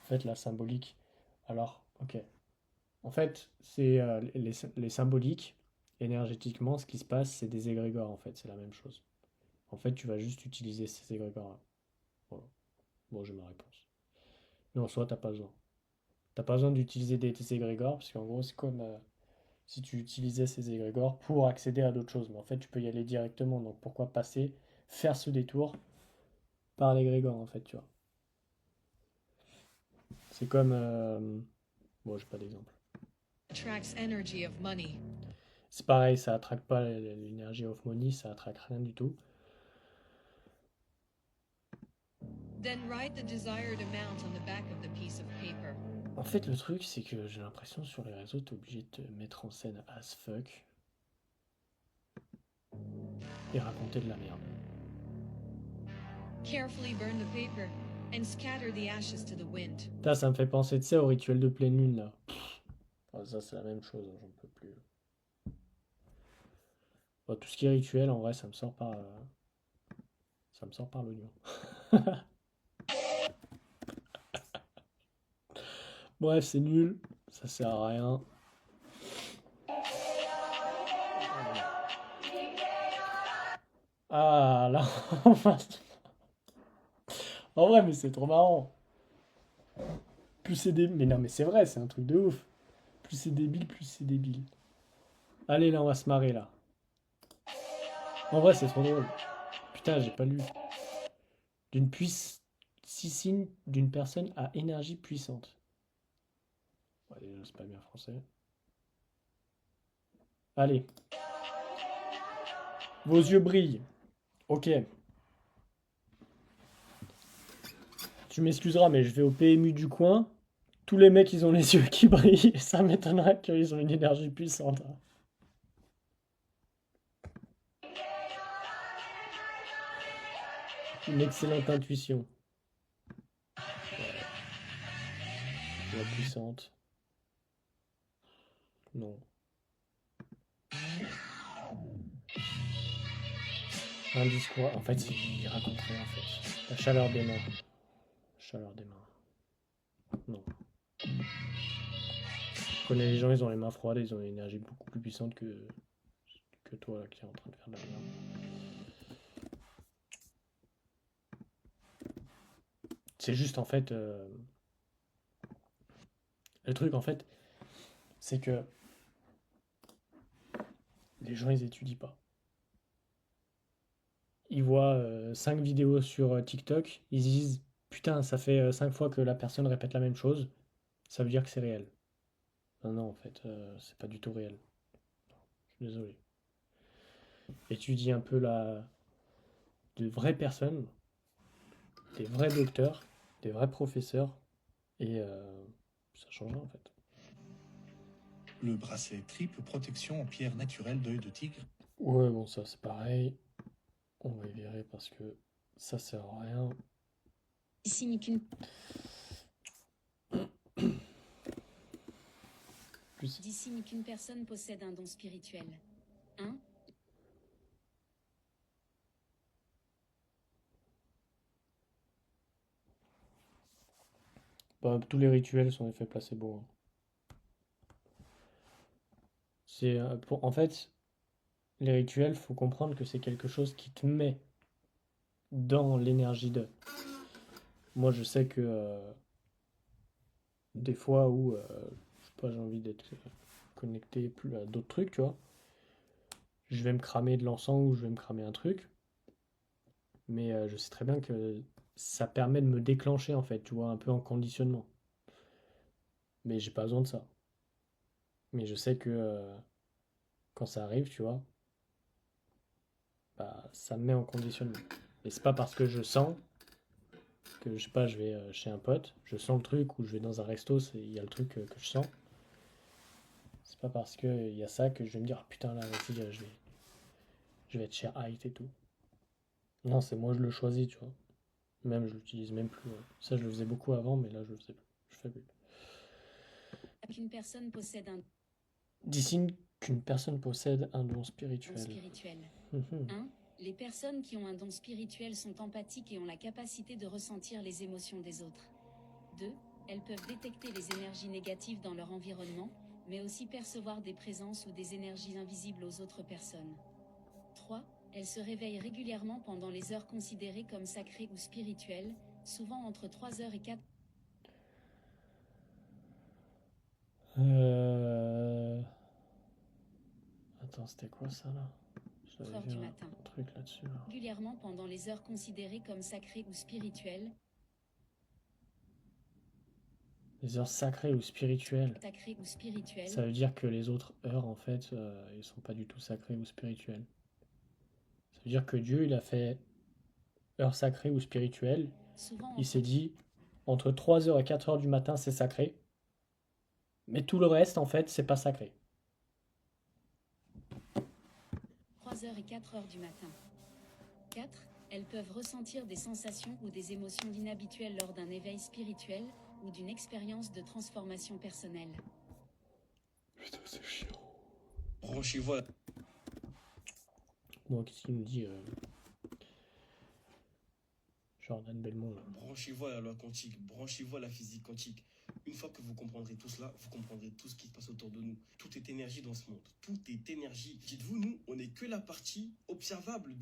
En fait, la symbolique. Alors, ok. En fait, c'est les symboliques, énergétiquement, ce qui se passe, c'est des égrégores en fait, c'est la même chose. En fait, tu vas juste utiliser ces égrégores-là. Voilà. Bon, j'ai ma réponse. Mais en soi, t'as pas besoin. T'as pas besoin d'utiliser des égrégores, parce qu'en gros, c'est comme si tu utilisais ces égrégores pour accéder à d'autres choses. Mais en fait, tu peux y aller directement. Donc pourquoi passer, faire ce détour par l'égrégore, en fait, tu vois. C'est comme. Bon, j'ai pas d'exemple. attracts energy of money. C'est pareil, ça attraque pas l'énergie of money, ça attraque rien du tout. Then write the desired amount on the back of the piece of paper. En fait, le truc, c'est que j'ai l'impression sur les réseaux, t'es obligé de te mettre en scène as fuck et raconter de la merde. Carefully burn the paper and scatter the ashes to the wind. Là, ça me fait penser, tu sais, au rituel de pleine lune, là. Ah, ça, c'est la même chose, hein, j'en peux plus. Bon, tout ce qui est rituel, en vrai, ça me sort par l'oignon. Bref, c'est nul, ça sert à rien. Ah, là, en vrai, mais c'est trop marrant. Plus c'est débile. Mais non, mais c'est vrai, c'est un truc de ouf. Plus c'est débile, plus c'est débile. Allez, là, on va se marrer, là. En vrai, c'est trop drôle. Putain, j'ai pas lu. D'une puissance. 6 signes d'une personne à énergie puissante. Ouais, déjà, c'est pas bien français. Allez. Vos yeux brillent. Ok. Tu m'excuseras, mais je vais au PMU du coin. Tous les mecs, ils ont les yeux qui brillent. Ça m'étonnerait qu'ils ont une énergie puissante. Une excellente intuition. La puissante. Non. Un discours. En fait, il raconterait en fait. La chaleur des mains. Chaleur des mains. Non. Je connais les gens, ils ont les mains froides, ils ont une énergie beaucoup plus puissante que toi là, qui est en train de faire de la merde. C'est juste en fait. Le truc en fait, c'est que les gens ils étudient pas. Ils voient 5 vidéos sur TikTok, ils se disent putain, ça fait 5 fois que la personne répète la même chose, ça veut dire que c'est réel. Non, non, en fait, c'est pas du tout réel. Je suis désolé. Étudie un peu de vraies personnes, des vrais docteurs, des vrais professeurs, et ça changera en fait. Le bracelet triple protection en pierre naturelle d'œil de tigre. Ouais, bon, ça c'est pareil. On va y virer parce que ça sert à rien. Ici n'est qu'une Plus. D'ici ni qu'une personne possède un don spirituel. Hein? Bah, tous les rituels sont effets placebo, hein. C'est en fait, les rituels, faut comprendre que c'est quelque chose qui te met dans l'énergie de. Moi, je sais que des fois où je sais pas, j'ai envie d'être connecté plus à d'autres trucs, tu vois, je vais me cramer de l'encens ou je vais me cramer un truc, mais je sais très bien que ça permet de me déclencher en fait, tu vois, un peu en conditionnement. Mais j'ai pas besoin de ça. Mais je sais que quand ça arrive, tu vois, bah, ça me met en conditionnement. Et c'est pas parce que je sens que, je sais pas, je vais chez un pote, je sens le truc, ou je vais dans un resto, il y a le truc que je sens. C'est pas parce qu'il y a ça que je vais me dire, ah, putain, là, vas-y, je vais être chez Height et tout. Non, c'est moi, je le choisis, tu vois. Même, je l'utilise même plus. Ça, je le faisais beaucoup avant, mais là, je le faisais plus. Je fais plus. Qu'une personne possède un D'ici qu'une personne possède un don don spirituel. spirituel. Mhm. 1. Les personnes qui ont un don spirituel sont empathiques et ont la capacité de ressentir les émotions des autres. 2. Elles peuvent détecter les énergies négatives dans leur environnement, mais aussi percevoir des présences ou des énergies invisibles aux autres personnes. 3. Elles se réveillent régulièrement pendant les heures considérées comme sacrées ou spirituelles, souvent entre 3 heures et 4 Attends, c'était quoi ça là? J'avais heures vu du un matin. truc là-dessus. Là. Régulièrement pendant les heures considérées comme sacrées ou spirituelles, Les heures sacrées ou spirituelles. sacrées ou spirituelles, Ça veut dire que les autres heures, en fait, ils sont pas du tout sacrées ou spirituelles. Ça veut dire que Dieu, il a fait heures sacrées ou spirituelles. souvent Il entre s'est dit, entre 3 heures et 4 heures du matin, c'est sacré. Mais tout le reste, en fait, c'est pas sacré. 3h et 4h du matin. 4. Elles peuvent ressentir des sensations ou des émotions inhabituelles lors d'un éveil spirituel ou d'une expérience de transformation personnelle. Putain, c'est chiant. Branchez-vous à Bon, qu'est-ce qu'il nous dit Jordan Belmont, là. Branchez-vous à la loi quantique, branchez-vous à la physique quantique. Une fois que vous comprendrez tout cela, vous comprendrez tout ce qui se passe autour de nous. Tout est énergie dans ce monde. Tout est énergie. Dites-vous, nous, on n'est que la partie observable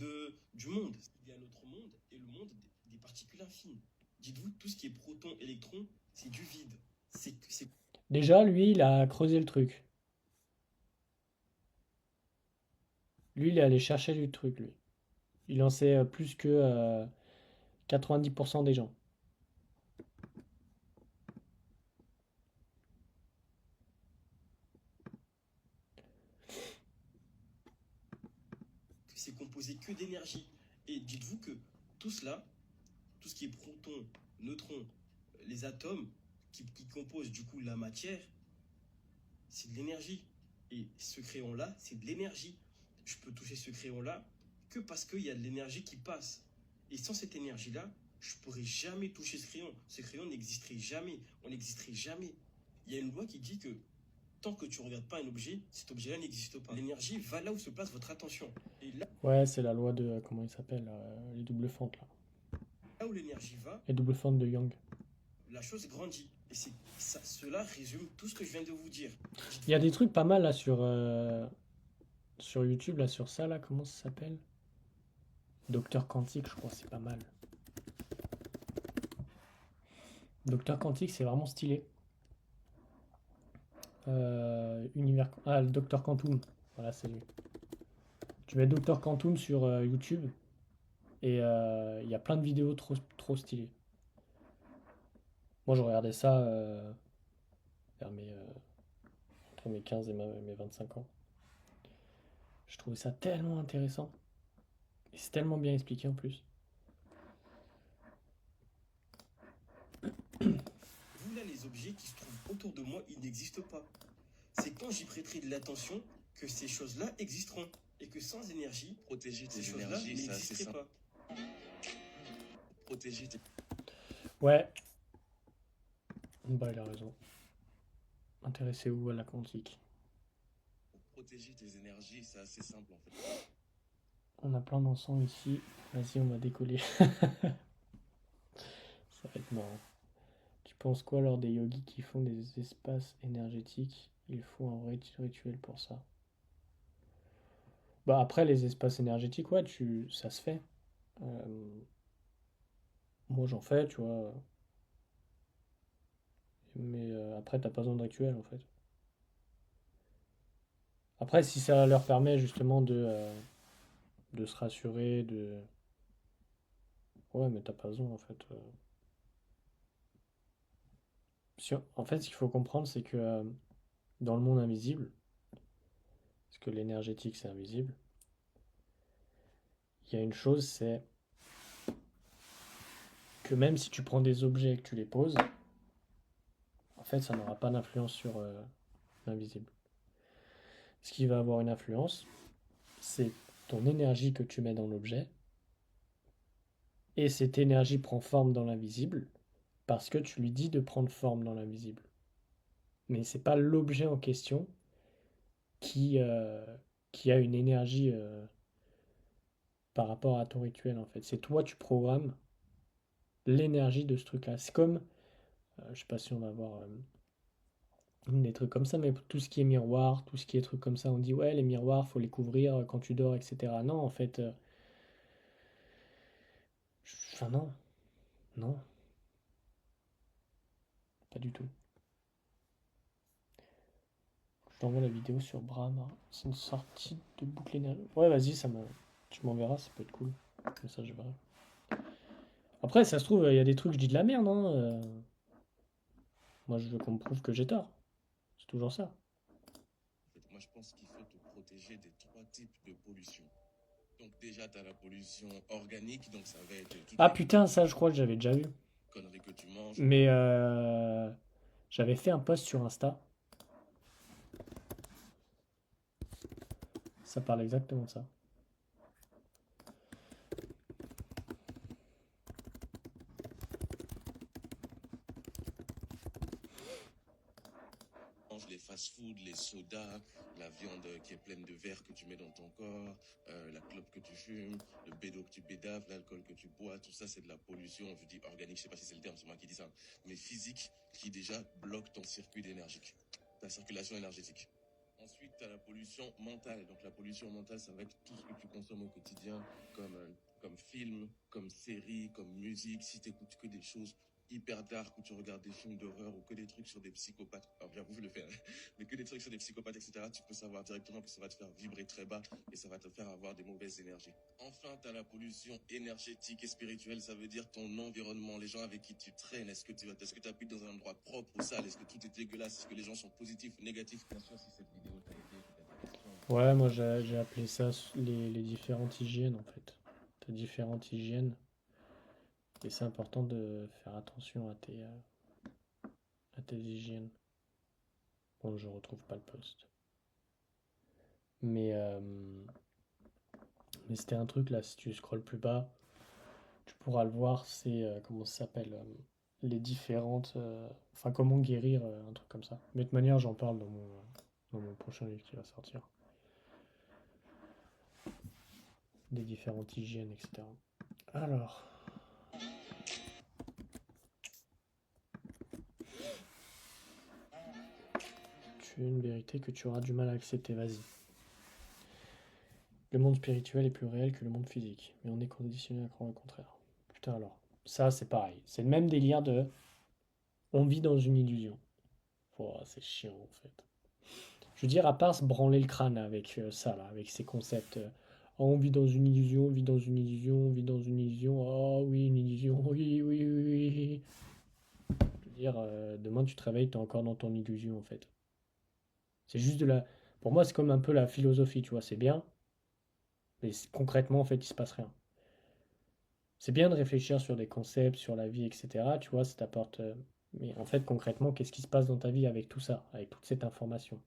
du monde. Il y a notre monde et le monde des particules infines. Dites-vous, tout ce qui est proton, électron, c'est du vide. C'est Déjà, lui, il a creusé le truc. Lui, il est allé chercher du truc, lui. Il en sait plus que 90% des gens. composé que d'énergie. Et dites-vous que tout cela, tout ce qui est proton, neutrons, les atomes qui composent du coup la matière, c'est de l'énergie. Et ce crayon-là, c'est de l'énergie. Je peux toucher ce crayon-là que parce qu'il y a de l'énergie qui passe. Et sans cette énergie-là, je ne pourrais jamais toucher ce crayon. Ce crayon n'existerait jamais. On n'existerait jamais. Il y a une loi qui dit que tant que tu ne regardes pas un objet, cet objet-là n'existe pas. L'énergie va là où se place votre attention. Et là, Ouais, c'est la loi de... comment il s'appelle les doubles fentes, là. là où l'énergie va, Les doubles fentes de Young. la chose grandit. Et cela résume tout ce que je viens de vous dire. Il y a des trucs pas mal, là, sur YouTube, là, sur ça, là. Comment ça s'appelle? Docteur Quantique, je crois, c'est pas mal. Docteur Quantique, c'est vraiment stylé. Le Docteur Quantum. Voilà, c'est lui. Tu mets Docteur Quantum sur YouTube et il y a plein de vidéos trop stylées. Moi, je regardais ça vers entre mes 15 et mes 25 ans. Je trouvais ça tellement intéressant. Et c'est tellement bien expliqué en plus. Vous là, les objets qui se trouvent autour de moi, ils n'existent pas. C'est quand j'y prêterai de l'attention que ces choses-là existeront. Et que sans énergie, Protéger ces tes choses-là énergies, ça, c'est n'existeraient simple. pas. Protéger tes... Ouais. Bah, il a raison. Intéressez-vous à la quantique. Protéger tes énergies, c'est assez simple en fait. On a plein d'encens ici. Vas-y, on va décoller. Ça va être marrant. Tu penses quoi lors des yogis qui font des espaces énergétiques? Il faut un vrai rituel pour ça. Bah après les espaces énergétiques, ouais, ça se fait. Moi j'en fais, tu vois. Mais après t'as pas besoin de rituel en fait. Après si ça leur permet justement de se rassurer, ouais, mais t'as pas besoin en fait. En fait, ce qu'il faut comprendre, c'est que dans le monde invisible, parce que l'énergétique c'est invisible, il y a une chose, c'est que même si tu prends des objets et que tu les poses, en fait, ça n'aura pas d'influence sur l'invisible. Ce qui va avoir une influence, c'est ton énergie que tu mets dans l'objet, et cette énergie prend forme dans l'invisible parce que tu lui dis de prendre forme dans l'invisible. Mais c'est pas l'objet en question qui a une énergie par rapport à ton rituel en fait. C'est toi, tu programmes l'énergie de ce truc-là. C'est comme, je sais pas si on va voir des trucs comme ça, mais tout ce qui est miroir, tout ce qui est trucs comme ça, on dit ouais, les miroirs, faut les couvrir quand tu dors, etc. Non, en fait, enfin non, non, pas du tout. Je t'envoie la vidéo sur Brahma. C'est une sortie de boucle énergie. Ouais, vas-y, tu m'enverras, ça peut être cool. Comme ça, je verrai. Après, ça se trouve, il y a des trucs, je dis de la merde, hein. Moi, je veux qu'on me prouve que j'ai tort. C'est toujours ça. En fait, moi, je pense qu'il faut te protéger des 3 types de pollution. Donc déjà, tu as la pollution organique, donc ça va être toutes Ah les putain, ça, je crois que j'avais déjà vu. conneries que tu manges. Mais j'avais fait un post sur Insta Ça parle exactement de ça. Mange les fast-food, les sodas, la viande qui est pleine de verre que tu mets dans ton corps, la clope que tu fumes, le bédo que tu bédaves, l'alcool que tu bois, tout ça c'est de la pollution, je dis organique, je sais pas si c'est le terme, c'est moi qui dis ça, mais physique, qui déjà bloque ton circuit énergique, ta circulation énergétique. Ensuite, tu as la pollution mentale. Donc la pollution mentale, ça va être tout ce que tu consommes au quotidien, comme film, comme série, comme musique. Si tu écoutes que des choses hyper dark, où tu regardes des films d'horreur ou que des trucs sur des psychopathes, alors j'avoue, je le fais, hein, mais que des trucs sur des psychopathes, etc., tu peux savoir directement que ça va te faire vibrer très bas et ça va te faire avoir des mauvaises énergies. Enfin, tu as la pollution énergétique et spirituelle, ça veut dire ton environnement, les gens avec qui tu traînes. Est-ce que tu habites dans un endroit propre ou sale? Est-ce que tout est dégueulasse? Est-ce que les gens sont positifs ou négatifs? Bien sûr, si cette vidéo t'a aidé, que t'as des questions. Ouais, moi j'ai appelé ça les différentes hygiènes en fait. T'as différentes hygiènes. Et c'est important de faire attention à tes hygiènes. Bon, je retrouve pas le post. Mais, euh, mais c'était un truc là, si tu scrolles plus bas, tu pourras le voir, c'est comment ça s'appelle les différentes. Enfin, comment guérir, un truc comme ça. Mais de toute manière, j'en parle dans mon prochain livre qui va sortir. Des différentes hygiènes, etc. Alors. Tu as une vérité que tu auras du mal à accepter, vas-y. Le monde spirituel est plus réel que le monde physique, mais on est conditionné à croire le contraire. Putain alors, ça c'est pareil. C'est le même délire de on vit dans une illusion. Oh, c'est chiant en fait. Je veux dire, à part se branler le crâne avec ça là, avec ces concepts. Oh, on vit dans une illusion, on vit dans une illusion, on vit dans une illusion. Oh oui, une illusion, oui, oui, oui, oui. Je veux dire, demain tu te réveilles, t'es encore dans ton illusion en fait. C'est juste de la. Pour moi, c'est comme un peu la philosophie, tu vois, c'est bien, mais concrètement, en fait, il se passe rien. C'est bien de réfléchir sur des concepts, sur la vie, etc. Tu vois, ça t'apporte. Mais en fait, concrètement, qu'est-ce qui se passe dans ta vie avec tout ça, avec toute cette information?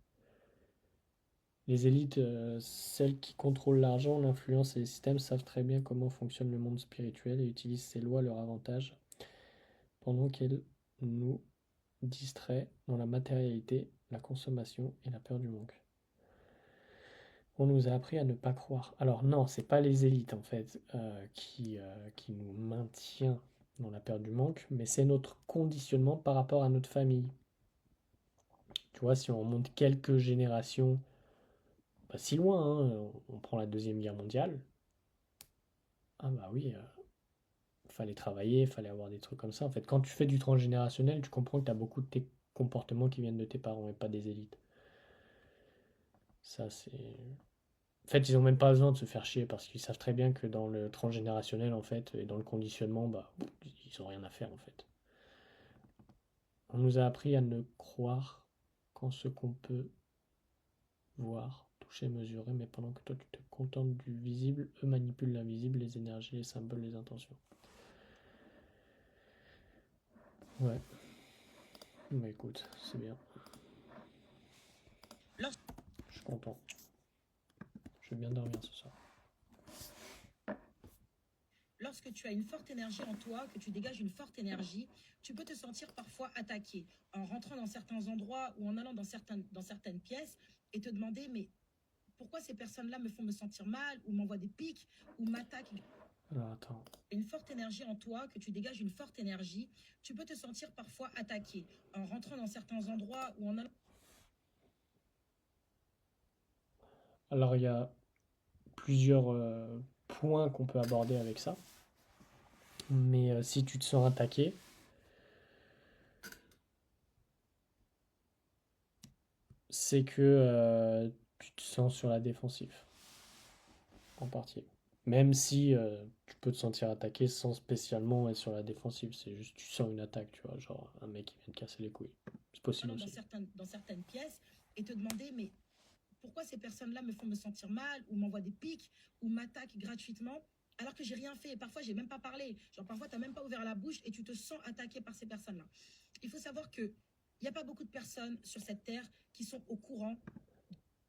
Les élites, celles qui contrôlent l'argent, l'influence et les systèmes, savent très bien comment fonctionne le monde spirituel et utilisent ces lois à leur avantage, pendant qu'elles nous distraient dans la matérialité, la consommation et la peur du manque. On nous a appris à ne pas croire. Alors non, c'est pas les élites en fait qui nous maintient dans la peur du manque, mais c'est notre conditionnement par rapport à notre famille. Tu vois, si on remonte quelques générations, pas si loin, hein, on prend la Deuxième Guerre mondiale. Ah bah oui, fallait travailler, fallait avoir des trucs comme ça. En fait, quand tu fais du transgénérationnel, tu comprends que tu as beaucoup de tes comportements qui viennent de tes parents et pas des élites. Ça, c'est. En fait, ils ont même pas besoin de se faire chier parce qu'ils savent très bien que dans le transgénérationnel, en fait, et dans le conditionnement, bah, ils ont rien à faire, en fait. On nous a appris à ne croire qu'en ce qu'on peut voir, toucher, mesurer, mais pendant que toi, tu te contentes du visible, eux manipulent l'invisible, les énergies, les symboles, les intentions. Ouais. Bah écoute, c'est bien. Je suis content. Je vais bien dormir ce soir. Lorsque tu as une forte énergie en toi, que tu dégages une forte énergie, tu peux te sentir parfois attaqué en rentrant dans certains endroits ou en allant dans certaines pièces et te demander mais pourquoi ces personnes-là me font me sentir mal ou m'envoient des pics ou m'attaquent. Alors attends. Une forte énergie en toi, que tu dégages une forte énergie, tu peux te sentir parfois attaqué en rentrant dans certains endroits ou en allant. Alors il y a plusieurs points qu'on peut aborder avec ça. Mais si tu te sens attaqué, c'est que tu te sens sur la défensive, en partie. Même si tu peux te sentir attaqué sans spécialement être sur la défensive, c'est juste tu sens une attaque, tu vois, genre un mec qui vient te casser les couilles. C'est possible Dans aussi. dans certaines pièces et te demander mais pourquoi ces personnes-là me font me sentir mal ou m'envoient des pics ou m'attaquent gratuitement alors que j'ai rien fait. Parfois, j'ai même pas parlé. Genre, parfois, tu n'as même pas ouvert la bouche et tu te sens attaqué par ces personnes-là. Il faut savoir qu'il n'y a pas beaucoup de personnes sur cette terre qui sont au courant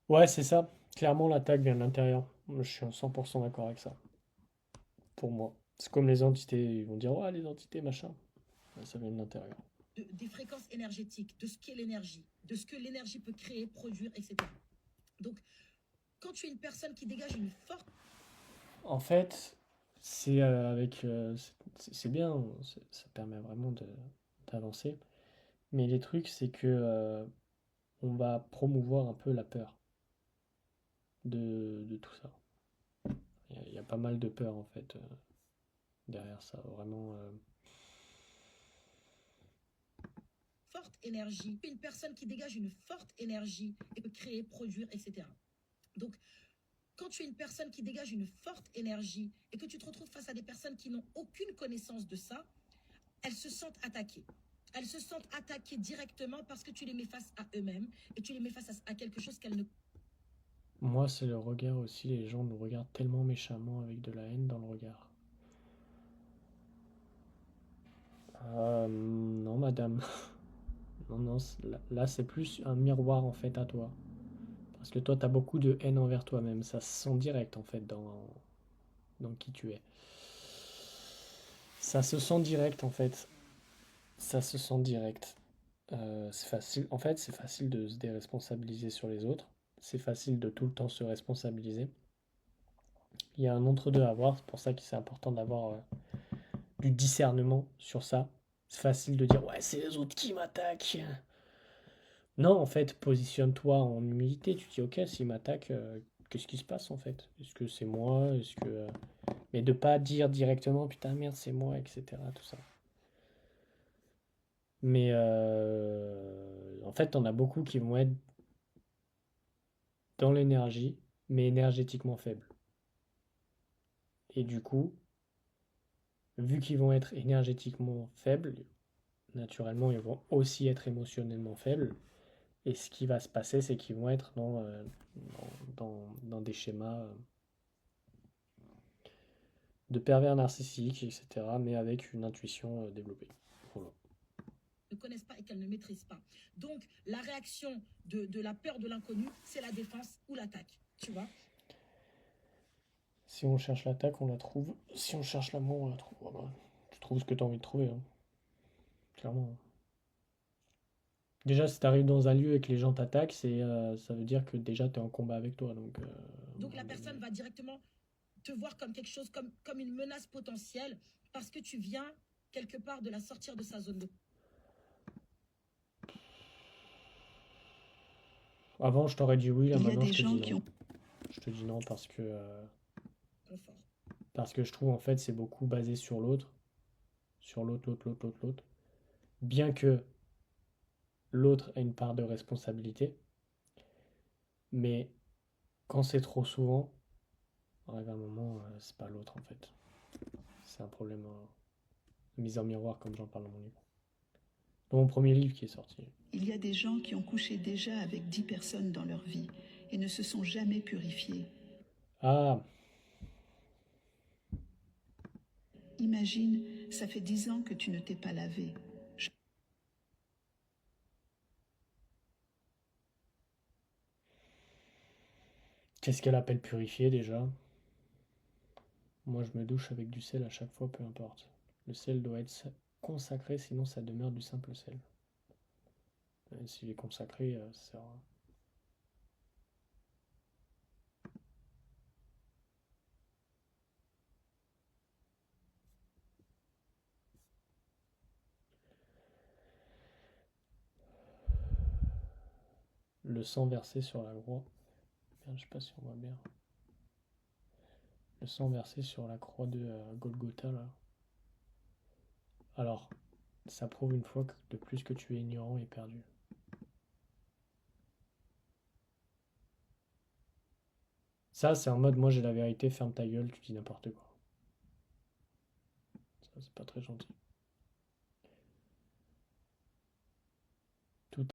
Ouais, c'est ça. Clairement, l'attaque vient de l'intérieur. Je suis à 100% d'accord avec ça. Pour moi. C'est comme les entités. Ils vont dire, ouais, les entités, machin. Ouais, ça vient de l'intérieur. Des fréquences énergétiques, de ce qu'est l'énergie, de ce que l'énergie peut créer, produire, etc. Donc, quand tu es une personne qui dégage une forte... En fait, c'est c'est bien. Ça permet vraiment d'avancer. Mais les trucs, c'est que on va promouvoir un peu la peur de tout ça. Il y a pas mal de peur, en fait, derrière ça. Vraiment. Forte énergie, une personne qui dégage une forte énergie et peut créer, produire, etc. Donc, quand tu es une personne qui dégage une forte énergie et que tu te retrouves face à des personnes qui n'ont aucune connaissance de ça, elles se sentent attaquées. Elles se sentent attaquées directement parce que tu les mets face à eux-mêmes et tu les mets face à quelque chose qu'elles ne... Moi, c'est le regard aussi. Les gens nous regardent tellement méchamment avec de la haine dans le regard. Non, madame. Non, non, là, c'est plus un miroir en fait à toi. Parce que toi, t'as beaucoup de haine envers toi-même. Ça se sent direct en fait dans qui tu es. Ça se sent direct en fait. Ça se sent direct. C'est facile. En fait, c'est facile de se déresponsabiliser sur les autres. C'est facile de tout le temps se responsabiliser. Il y a un entre-deux à avoir. C'est pour ça que c'est important d'avoir du discernement sur ça. C'est facile de dire ouais, c'est les autres qui m'attaquent. Non, en fait, positionne-toi en humilité. Tu te dis, ok, s'il m'attaque, qu'est-ce qui se passe en fait? Est-ce que c'est moi? Est-ce que. Mais de pas dire directement, putain, merde, c'est moi, etc. Tout ça. Mais en fait, t'en as beaucoup qui vont être dans l'énergie, mais énergétiquement faibles. Et du coup, vu qu'ils vont être énergétiquement faibles, naturellement, ils vont aussi être émotionnellement faibles. Et ce qui va se passer, c'est qu'ils vont être dans des schémas de pervers narcissiques, etc., mais avec une intuition développée. Voilà. ne connaissent pas et qu'elles ne maîtrisent pas. Donc, la réaction de la peur de l'inconnu, c'est la défense ou l'attaque, tu vois. Si on cherche l'attaque, on la trouve. Si on cherche l'amour, on la trouve. Voilà. Tu trouves ce que tu as envie de trouver, hein. Clairement. Déjà, si tu arrives dans un lieu et que les gens t'attaquent, ça veut dire que déjà tu es en combat avec toi. Donc la personne va directement te voir comme quelque chose, comme une menace potentielle, parce que tu viens quelque part de la sortir de sa zone de... Avant, je t'aurais dit oui, là Il y a maintenant, des je te gens dis qui non. ont... Je te dis non confort. parce que je trouve en fait c'est beaucoup basé sur l'autre. Sur l'autre, l'autre, l'autre, l'autre, l'autre. Bien que l'autre ait une part de responsabilité, mais quand c'est trop souvent, arrive un moment, c'est pas l'autre en fait. C'est un problème mise en miroir comme j'en parle dans mon livre. Dans mon premier livre qui est sorti. Il y a des gens qui ont couché déjà avec 10 personnes dans leur vie et ne se sont jamais purifiés. Ah, Imagine, ça fait 10 ans que tu ne t'es pas lavé. qu'est-ce qu'elle appelle purifier déjà? Moi je me douche avec du sel à chaque fois, peu importe. Le sel doit être consacré, sinon ça demeure du simple sel. S'il est consacré, ça sert à... Le sang versé sur la croix. Merde, je sais pas si on voit bien. Le sang versé sur la croix de Golgotha là. Alors, ça prouve une fois de plus que tu es ignorant et perdu. Ça, c'est en mode, moi j'ai la vérité, ferme ta gueule, tu dis n'importe quoi. Ça, c'est pas très gentil.